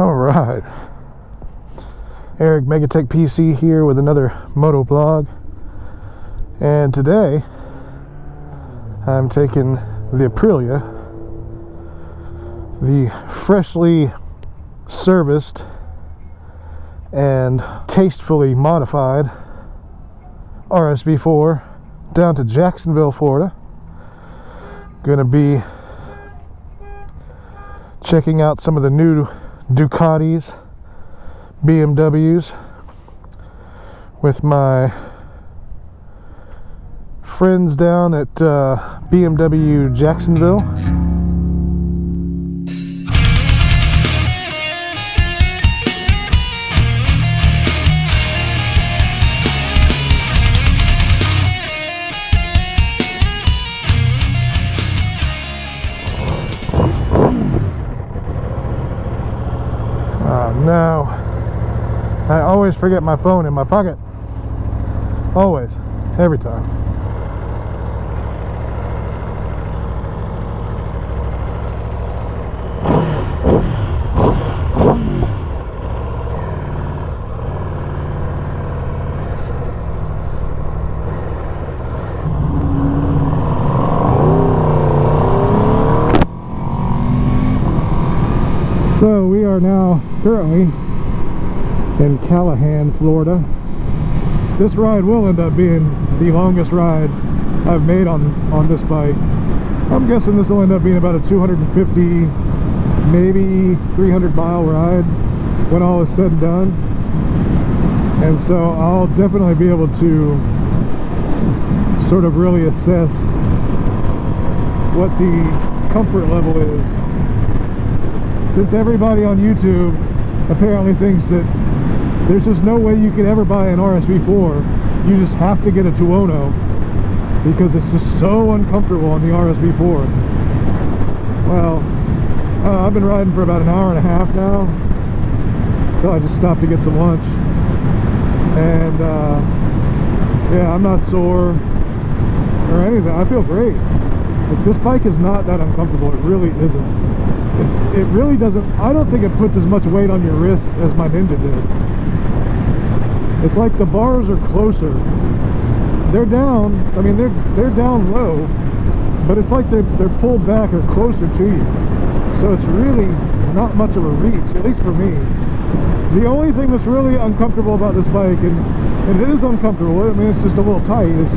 All right, Eric MegaTechPC here with another moto vlog, and today I'm taking the Aprilia, the freshly serviced and tastefully modified RSV4 down to Jacksonville, Florida. Gonna be checking out some of the new Ducatis, BMWs with my friends down at BMW Jacksonville. Now, I always forget my phone in my pocket. Always. Every time. So we are now currently in Callahan, Florida. This ride will end up being the longest ride I've made on this bike. I'm guessing this will end up being about a 250, maybe 300 mile ride when all is said and done. And so I'll definitely be able to sort of really assess what the comfort level is. Since everybody on YouTube apparently thinks that there's just no way you could ever buy an RSV4, you just have to get a Tuono because it's just so uncomfortable on the RSV4. Well, I've been riding for about an hour and a half now, so I just stopped to get some lunch, and yeah, I'm not sore or anything. I feel great. But this bike is not that uncomfortable. It really isn't. It really doesn't. I don't think it puts as much weight on your wrists as my Ninja did. It's like the bars are closer. They're down. I mean, they're down low, but it's like they're pulled back or closer to you. So it's really not much of a reach, at least for me. The only thing that's really uncomfortable about this bike, and it is uncomfortable, I mean, it's just a little tight, is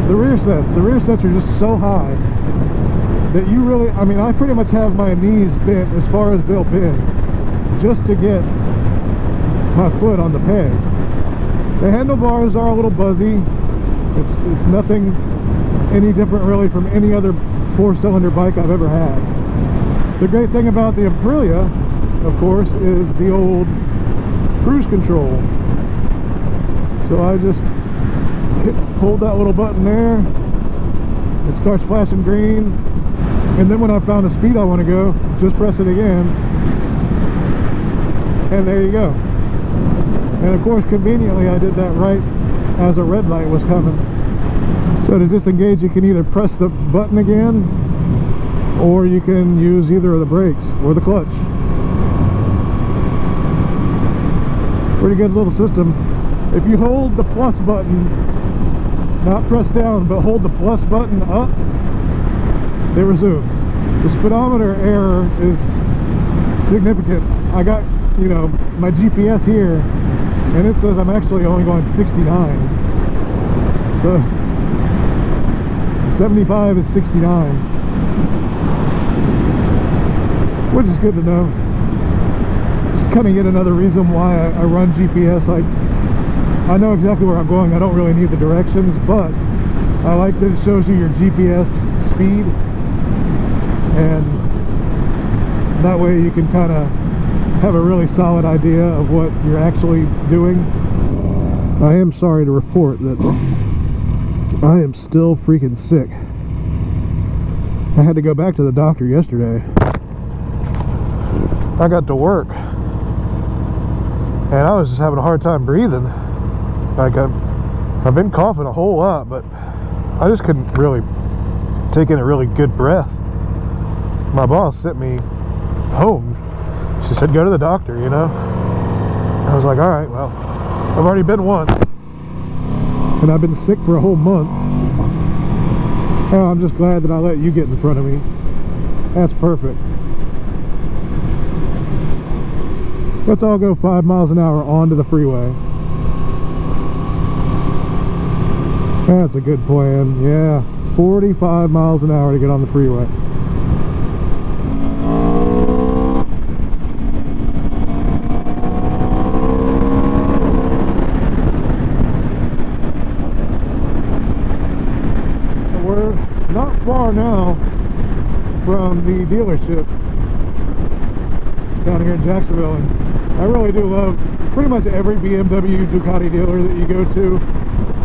the rear sets. The rear sets are just so high that you really, I mean, I pretty much have my knees bent as far as they'll bend just to get my foot on the peg. The handlebars are a little buzzy. It's nothing any different really from any other four-cylinder bike I've ever had. The great thing about the Aprilia, of course, is the old cruise control. So I just hold that little button there, it starts flashing green, and then when I found a speed I want to go, just press it again, and there you go. And of course, conveniently, I did that right as a red light was coming. So to disengage, you can either press the button again, or you can use either of the brakes or the clutch. Pretty good little system. If you hold the plus button, not press down, but hold the plus button up, it resumes. The speedometer error is significant. I got, you know, my GPS here, and it says I'm actually only going 69. So 75 is 69, which is good to know. It's kind of yet another reason why I run GPS. I know exactly where I'm going. I don't really need the directions, but I like that it shows you your GPS speed, and that way you can kind of have a really solid idea of what you're actually doing. I am sorry to report that I am still freaking sick. I had to go back to the doctor yesterday. I got to work and I was just having a hard time breathing. Like I've been coughing a whole lot, but I just couldn't really take in a really good breath. My boss sent me home She said, go to the doctor, you know. I was like, all right, well, I've already been once, and I've been sick for a whole month. Oh, I'm just glad that I let you get in front of me. That's perfect. Let's all go 5 miles an hour onto the freeway. That's a good plan. Yeah, 45 miles an hour to get on the freeway. We're not far now from the dealership down here in Jacksonville, and I really do love pretty much every BMW Ducati dealer that you go to.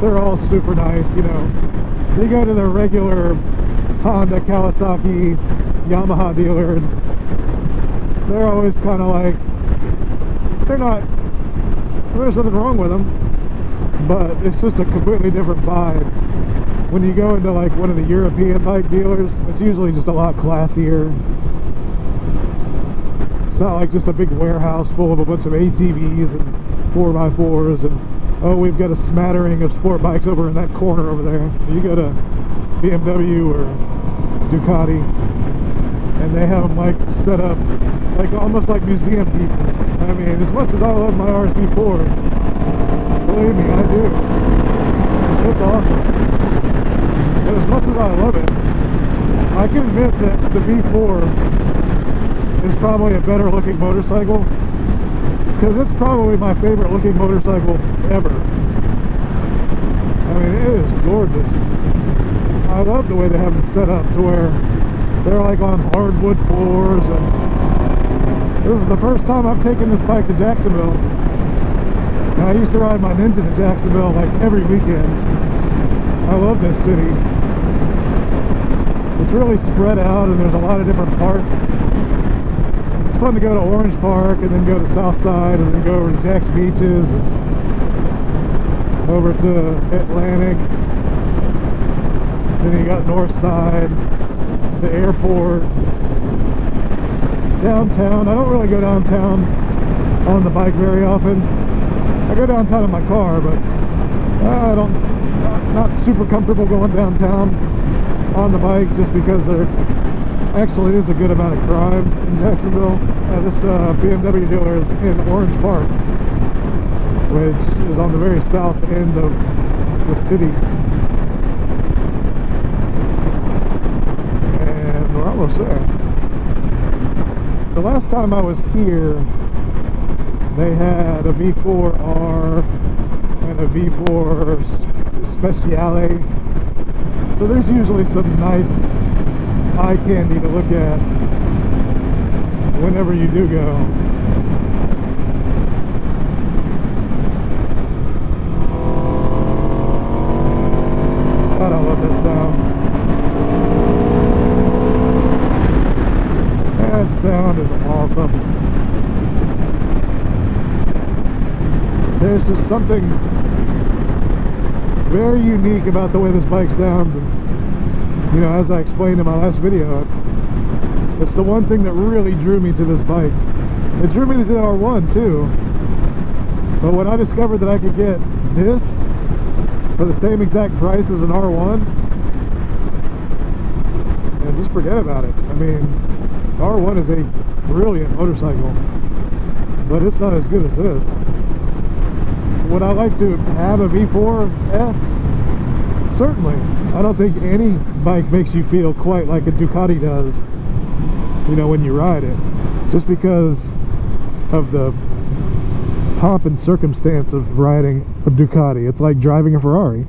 They're all super nice, you know. You go to the regular Honda, Kawasaki, Yamaha dealer, and they're always kind of like, there's nothing wrong with them, but it's just a completely different vibe. When you go into like one of the European bike dealers, it's usually just a lot classier. It's not like just a big warehouse full of a bunch of ATVs and 4x4s and, oh, we've got a smattering of sport bikes over in that corner over there. You go to BMW or Ducati and they have them like set up like almost like museum pieces. I mean, as much as I love my RSV4, believe me, I do. It's awesome. But as much as I love it, I can admit that the V4 is probably a better looking motorcycle, because it's probably my favorite looking motorcycle ever. I mean, it is gorgeous. I love the way they have them set up to where they're like on hardwood floors, and this is the first time I've taken this bike to Jacksonville. Now, I used to ride my Ninja to Jacksonville like every weekend. I love this city. It's really spread out and there's a lot of different parts. It's fun to go to Orange Park and then go to Southside and then go over to Jack's Beaches and over to Atlantic. Then you got Northside, the airport, downtown. I don't really go downtown on the bike very often. I go downtown in my car, but not super comfortable going downtown on the bike just because there actually is a good amount of crime in Jacksonville. This BMW dealer is in Orange Park, which is on the very south end of the city. And we're almost there. The last time I was here, they had a V4R and a V4 Speciale. So there's usually some nice eye candy to look at whenever you do go. God, I love that sound. That sound is awesome. There's just something very unique about the way this bike sounds, and you know, as I explained in my last video, it's the one thing that really drew me to this bike. It drew me to the R1 too, but when I discovered that I could get this for the same exact price as an R1, and just forget about it. I mean, R1 is a brilliant motorcycle, but it's not as good as this. Would I like to have a V4S? Certainly. I don't think any bike makes you feel quite like a Ducati does, you know, when you ride it. Just because of the pomp and circumstance of riding a Ducati. It's like driving a Ferrari.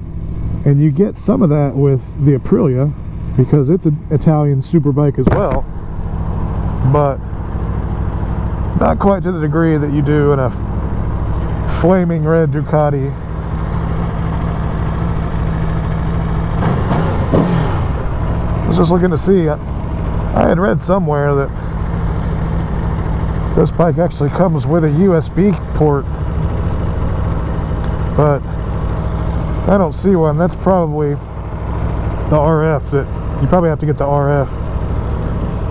And you get some of that with the Aprilia, because it's an Italian super bike as well. But not quite to the degree that you do in a flaming red Ducati. I was just looking to see, I had read somewhere that this bike actually comes with a USB port, but I don't see one. That's probably the RF, that you probably have to get the RF.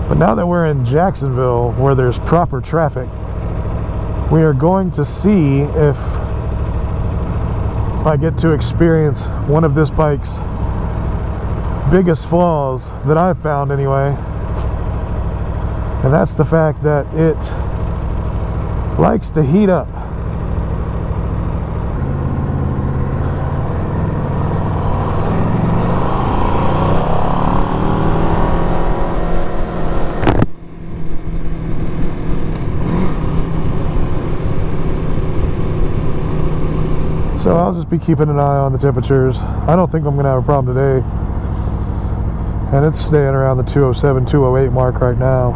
But now that we're in Jacksonville, where there's proper traffic, we are going to see if I get to experience one of this bike's biggest flaws that I've found anyway. And that's the fact that it likes to heat up. So I'll just be keeping an eye on the temperatures. I don't think I'm going to have a problem today. And it's staying around the 207, 208 mark right now.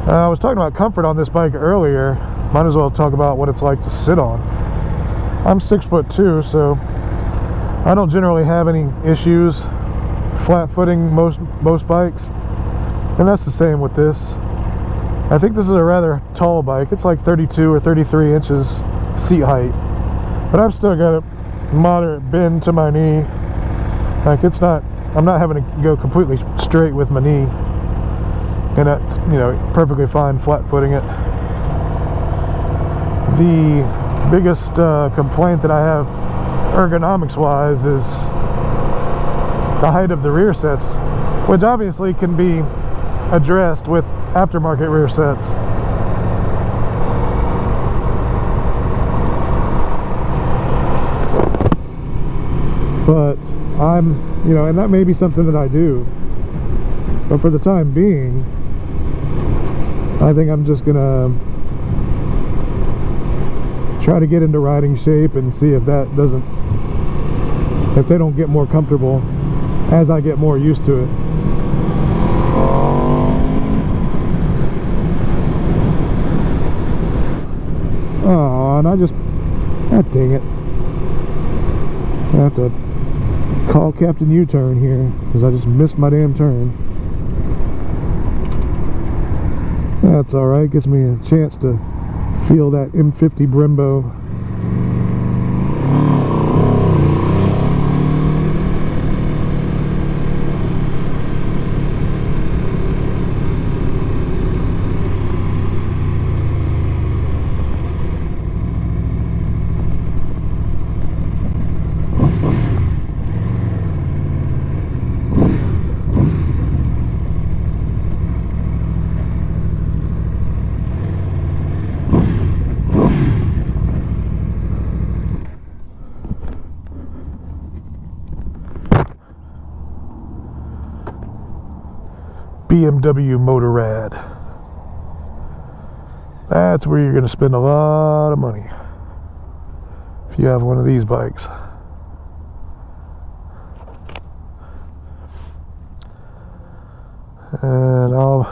I was talking about comfort on this bike earlier. Might as well talk about what it's like to sit on. I'm 6'2", so I don't generally have any issues flat footing most bikes. And that's the same with this. I think this is a rather tall bike. It's like 32 or 33 inches seat height. But I've still got a moderate bend to my knee. Like I'm not having to go completely straight with my knee. And that's, you know, perfectly fine flat footing it. The biggest complaint that I have ergonomics wise is the height of the rear sets, which obviously can be addressed with aftermarket rear sets. But you know, and that may be something that I do, but for the time being, I think I'm just gonna try to get into riding shape and see if they don't get more comfortable as I get more used to it. Oh, and God dang it. I have to call Captain U-turn here because I just missed my damn turn. That's alright, gives me a chance to feel that M50 Brembo. BMW Motorrad. That's where you're going to spend a lot of money if you have one of these bikes. And I'll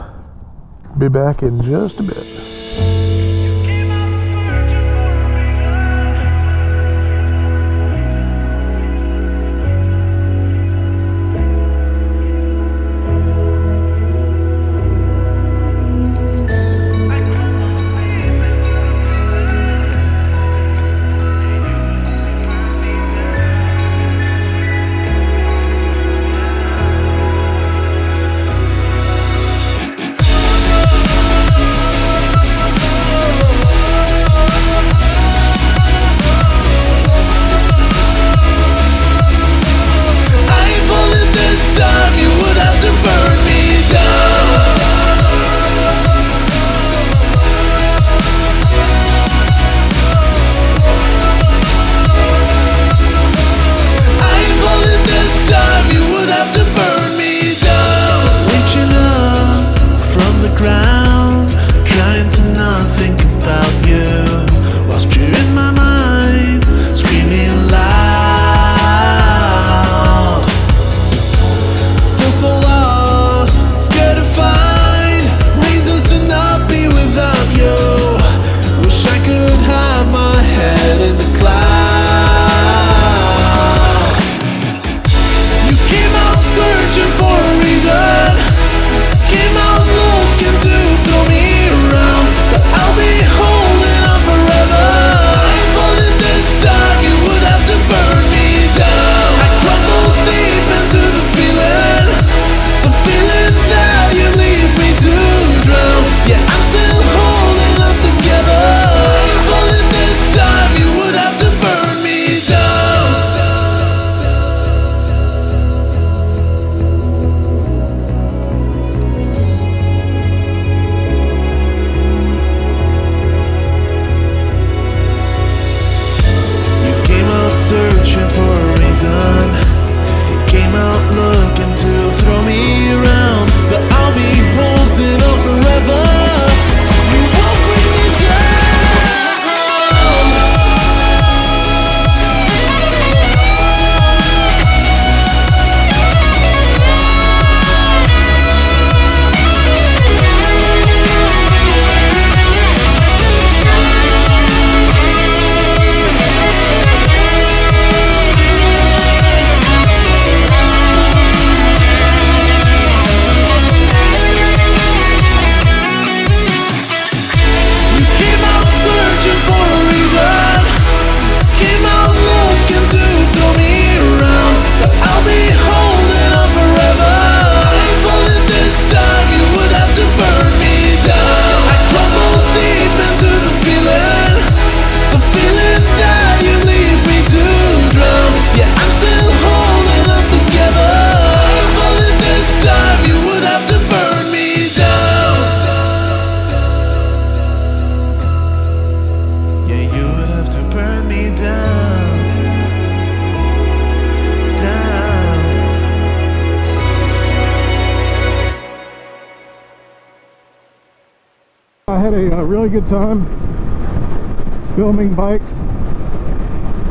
be back in just a bit. had a really good time filming bikes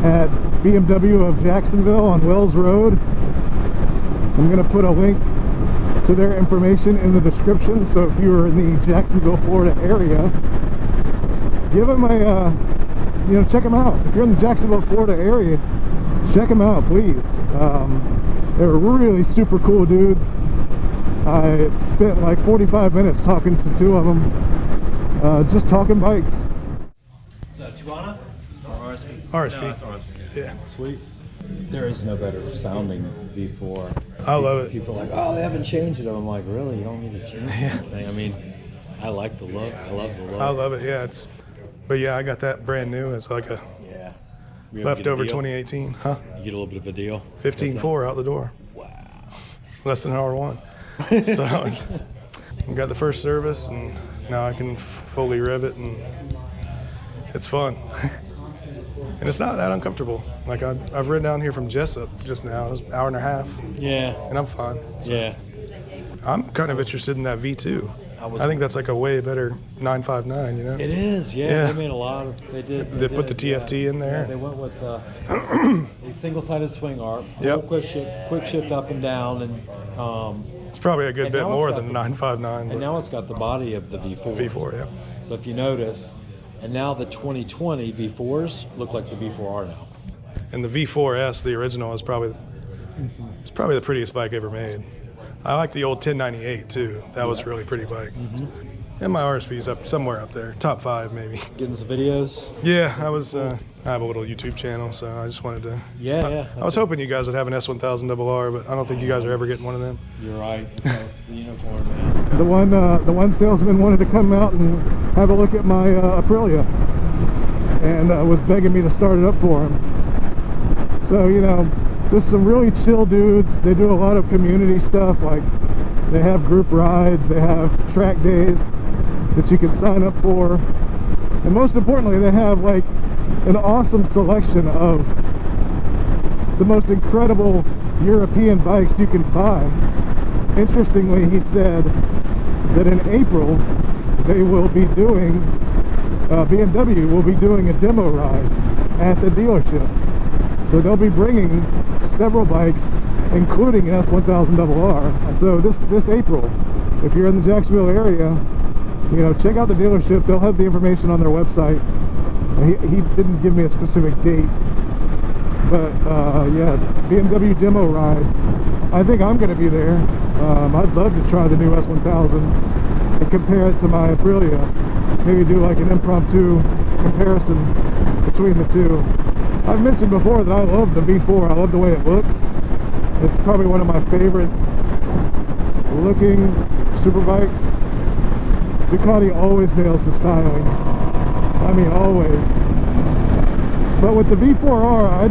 at BMW of Jacksonville on Wells Road. I'm going to put a link to their information in the description, so if you're in the Jacksonville, Florida area, give them a, you know, check them out. If you're in the Jacksonville, Florida area, check them out, please. They're really super cool dudes. I spent like 45 minutes talking to two of them, just talking bikes. Is that Tuana or RSV? RSV. No, it's RSV. Yeah. Sweet. There is no better sounding V4. I love it. People are like, oh, they haven't changed it. I'm like, really? You don't need to change anything. I mean, I like the look. I love the look. I love it. Yeah, but yeah, I got that brand new. It's like a leftover 2018, huh? You get a little bit of a deal. 15.4 out the door. Wow. Less than an R1. So I got the first service, and now I can fully rev it, and it's fun. And it's not that uncomfortable. Like I've ridden down here from Jessup just now. It was an hour and a half. Yeah. And I'm fine. So Yeah. I'm kind of interested in that V2. I think that's like a way better 959, you know? It is, yeah. They made a lot of, They put the TFT in there. Yeah, they went with a single-sided swing arm. Yep. Quick shift up and down, and it's probably a good bit more than the the 959. and now it's got the body of the V4. V4, yeah. So if you notice, and now the 2020 V4s look like the V4R now. And the V4S, the original, is probably the prettiest bike ever made. I like the old 1098 too. That was a really pretty bike. And my RSV's up somewhere up there, top 5 maybe. Getting some videos. Yeah, I have a little YouTube channel, so I just wanted to. Yeah. I was hoping you guys would have an S1000RR, but I don't think you guys are ever getting one of them. You're right. It's the uniform, man. The one salesman wanted to come out and have a look at my Aprilia, and was begging me to start it up for him. So, you know, just some really chill dudes. They do a lot of community stuff, like they have group rides, they have track days that you can sign up for, and most importantly, they have like an awesome selection of the most incredible European bikes you can buy. Interestingly, he said that in April they will be doing BMW will be doing a demo ride at the dealership. So they'll be bringing several bikes, including an S1000RR. So this April, if you're in the Jacksonville area, you know, check out the dealership. They'll have the information on their website. He didn't give me a specific date, but yeah, BMW demo ride. I think I'm going to be there. I'd love to try the new S1000 and compare it to my Aprilia. Maybe do like an impromptu comparison between the two. I've mentioned before that I love the V4. I love the way it looks. It's probably one of my favorite looking superbikes. Ducati always nails the styling. I mean, always. But with the V4R,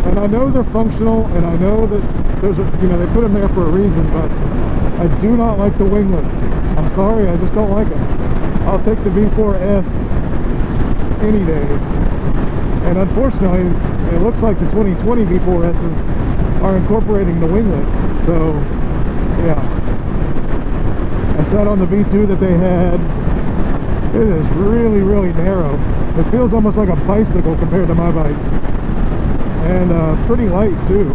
and I know they're functional, and I know that there's a, you know, they put them there for a reason, but I do not like the winglets. I'm sorry, I just don't like them. I'll take the V4S any day. And unfortunately, it looks like the 2020 V4Ss are incorporating the winglets. So, yeah. I sat on the V2 that they had. It is really, really narrow. It feels almost like a bicycle compared to my bike. And pretty light, too.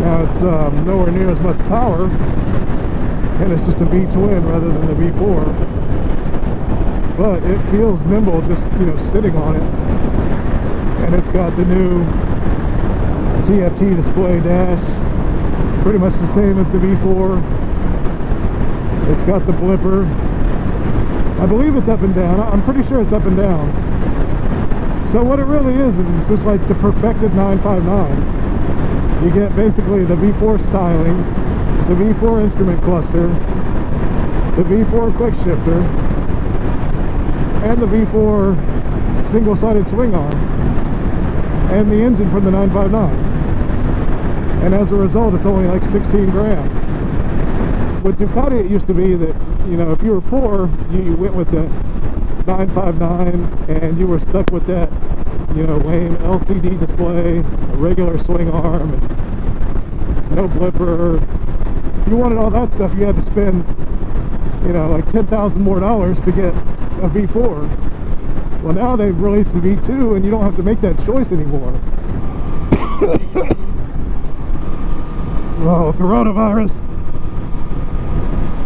Now, it's nowhere near as much power. And it's just a V-twin rather than the V4. But it feels nimble just, you know, sitting on it. And it's got the new TFT display dash, pretty much the same as the V4. It's got the blipper. I believe it's up and down. I'm pretty sure it's up and down. So what it really is it's just like the perfected 959. You get basically the V4 styling, the V4 instrument cluster, the V4 quick shifter, and the V4 single-sided swing arm, and the engine from the 959. And as a result, it's only like 16 grand. With Ducati, it used to be that, you know, if you were poor, you went with the 959 and you were stuck with that, you know, lame LCD display, a regular swing arm, and no blipper. If you wanted all that stuff, you had to spend, you know, like $10,000 more to get a V4. Well, now they've released the V2 and you don't have to make that choice anymore. Oh, coronavirus.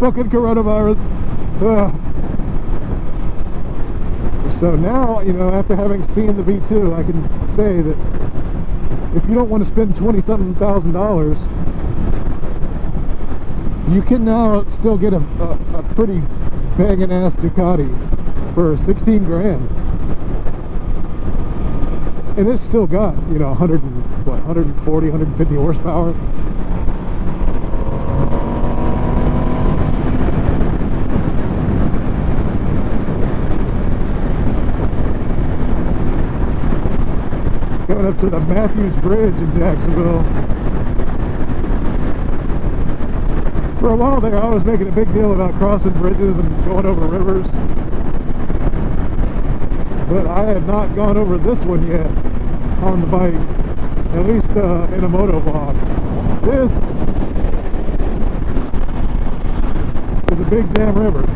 Fucking coronavirus. So now, you know, after having seen the V2, I can say that if you don't want to spend $20-something thousand, you can now still get a pretty banging ass Ducati for 16 grand. And it's still got, you know, 140, 150 horsepower. Going up to the Matthews Bridge in Jacksonville. For a while there, I was making a big deal about crossing bridges and going over rivers. But I had not gone over this one yet on the bike, at least in a moto vlog. This is a big damn river.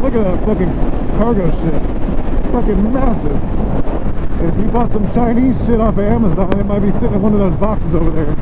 Look at that fucking cargo ship. Fucking massive. If you bought some Chinese shit off of Amazon, it might be sitting in one of those boxes over there.